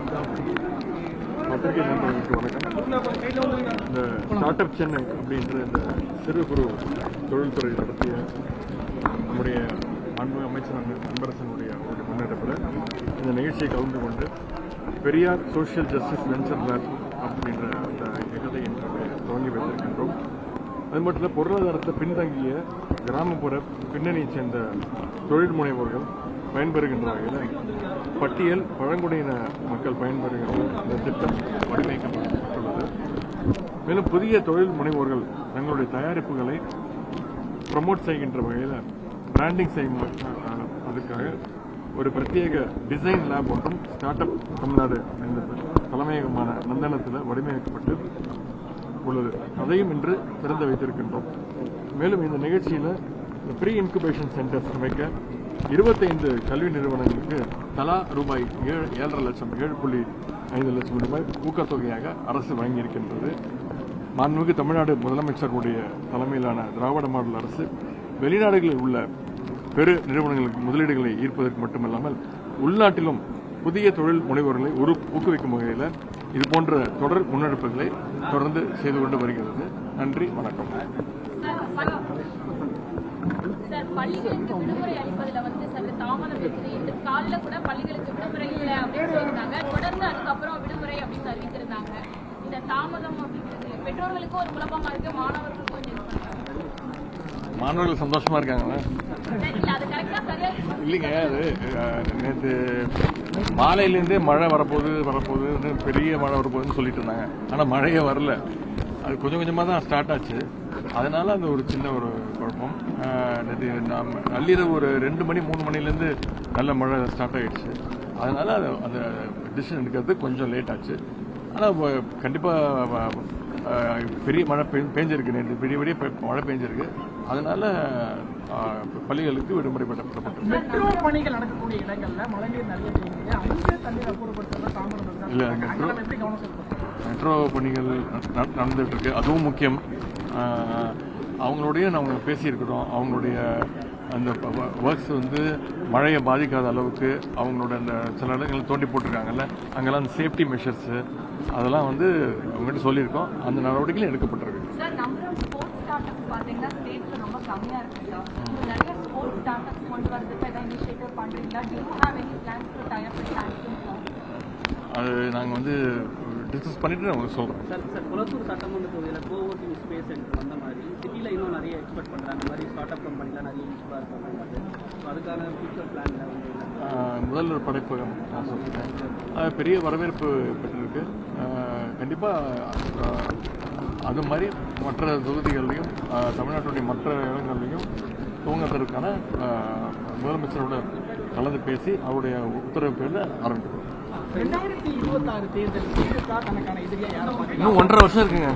பத்திரிகை நண்பர்களுக்கு வணக்கம். இந்த ஸ்டார்ட் அப் சென்னை அப்படின்ற இந்த சிறு குறு தொழில்துறை நடத்திய நம்முடைய மாண்புமிகு அமைச்சர் அன்பரசனுடைய ஒரு முன்னெடுப்பில் இந்த நிகழ்ச்சியை கலந்து கொண்டு Periyar social justice venture lab அப்படின்ற அந்த இயக்கத்தை இன்று துவங்கி வைத்திருக்கின்றோம். அது மட்டும் இல்லை, பொருளாதாரத்தை பின்தங்கிய கிராமப்புற பின்னணியைச் சேர்ந்த தொழில் முனைவோர்கள் பயன்பெறுகின்ற வகையில் பட்டியல் பழங்குடியின மக்கள் பயன்பெறுகின்ற இந்த திட்டம் வடிவமைக்கப்பட்டுள்ளது. மேலும் புதிய தொழில் முனைவோர்கள் தங்களுடைய தயாரிப்புகளை ப்ரமோட் செய்கின்ற வகையில் பிராண்டிங் செய்யும் அதுக்காக ஒரு பிரத்யேக டிசைன் லேப் ஒன்றும் ஸ்டார்ட் அப் தமிழ்நாடு என்ற தலைமையகமான நந்தனத்தில் வடிவமைக்கப்பட்டு உள்ளது. அதையும் இன்று திறந்து வைத்திருக்கின்றோம். மேலும் இந்த நிகழ்ச்சியில் ப்ரீ இன்குபேஷன் சென்டர்ஸ் அமைக்க 25 கல்வி நிறுவனங்களுக்கு தலா ரூபாய் 7.5 லட்சம் 7.5 லட்சம் ரூபாய் ஊக்கத்தொகையாக அரசு வழங்கியிருக்கின்றது. மாண்புமிகு தமிழ்நாடு முதலமைச்சருடைய தலைமையிலான திராவிட மாடல் அரசு வெளிநாடுகளில் உள்ள பெரு நிறுவனங்களுக்கு முதலீடுகளை ஈர்ப்பதற்கு மட்டுமல்லாமல் உள்நாட்டிலும் புதிய தொழில் முனைவோர்களை ஊக்குவிக்கும் வகையில் இதுபோன்ற தொடர் முன்னெடுப்புகளை தொடர்ந்து செய்து கொண்டு வருகிறது. நன்றி, வணக்கம். பள்ளிகளுக்கு விடுமுறை அளிப்பதில் சற்று தாமதம் இருக்குது. இன்று காலையில் கூட பள்ளிகளுக்கு விடுமுறை இல்லை அப்படின்னு சொல்லியிருந்தாங்க. தொடர்ந்து அதுக்கப்புறம் விடுமுறை அப்படின்னு அறிவித்திருந்தாங்க. இந்த தாமதம் அப்படிங்கிறது பெற்றோர்களுக்கும் ஒரு குழப்பமா இருக்கு, மாணவர்களுக்கும் மாணவர்கள் சந்தோஷமா இருக்காங்க. இல்லைங்க, அது நேற்று மாலையிலேருந்தே மழை வரப்போகுது பெரிய மழை வரப்போகுதுன்னு சொல்லிட்டு இருந்தாங்க. ஆனால் மழையே வரல. அது கொஞ்சம் கொஞ்சமாக தான் ஸ்டார்ட் ஆச்சு. அதனால அது ஒரு சின்ன ஒரு குழப்பம். நேற்று நள்ளிரவு ஒரு 2 மணி 3 மணிலேருந்து நல்ல மழை ஸ்டார்ட் ஆகிடுச்சு. அதனால அந்த டிசிஷன் எடுக்கிறது கொஞ்சம் லேட் ஆச்சு. ஆனால் கண்டிப்பாக பெரிய மழை பெஞ்சிருக்கு. நேற்று பெரிய மழை பெஞ்சிருக்கு. அதனால பள்ளிகளுக்கு விடுமுறை பெறப்பட்டது. இல்லை, மெட்ரோ பணிகள் நடந்துட்டு இருக்கு. அதுவும் முக்கியம். அவங்களோடய நாங்கள் பேசியிருக்கிறோம். அவங்களுடைய அந்த ஒர்க்ஸ் மழையை பாதிக்காத அளவுக்கு அவங்களோட அந்த சில இடங்கள் தோண்டி போட்டிருக்காங்கல்ல, அங்கெல்லாம் அந்த சேஃப்டி மெஷர்ஸு அதெல்லாம் அவங்ககிட்ட சொல்லியிருக்கோம். அந்த நடவடிக்கைகள் எடுக்கப்பட்டிருக்கு. அது நாங்கள் டிஸ்கஸ் பண்ணிட்டு நான் உங்களுக்கு சொல்கிறேன். சார், குளத்தூர் சட்டமன்ற தொகுதியில் கோவர்க்கிங் ஸ்பேஸ் சென்டர் வந்த மாதிரி சிட்டியில் இன்னும் நிறைய எக்ஸ்பெக்ட் பண்ணுறாங்க. அந்த மாதிரி ஸ்டார்ட் அப் கம்பெனிலாம் நிறைய யூஸ்ஃபுல்லாக இருக்காங்க. அதுக்கான ஃபியூச்சர் பிளான் முதல்வர் படைப்பகம் நான் சொல்லிட்டேன். அது பெரிய வரவேற்பு பெற்றிருக்கு. கண்டிப்பாக அது மாதிரி மற்ற தொகுதிகள்லையும் தமிழ்நாட்டுடைய மற்ற இடங்கள்லையும் துவங்குவதற்கான முதலமைச்சரோட கலந்து பேசி அவருடைய உத்தரவு பேரில் ஆரம்பிக்கிறோம். 2026 தேர்தல் இன்னும் 1.5 வருஷம் இருக்குங்க.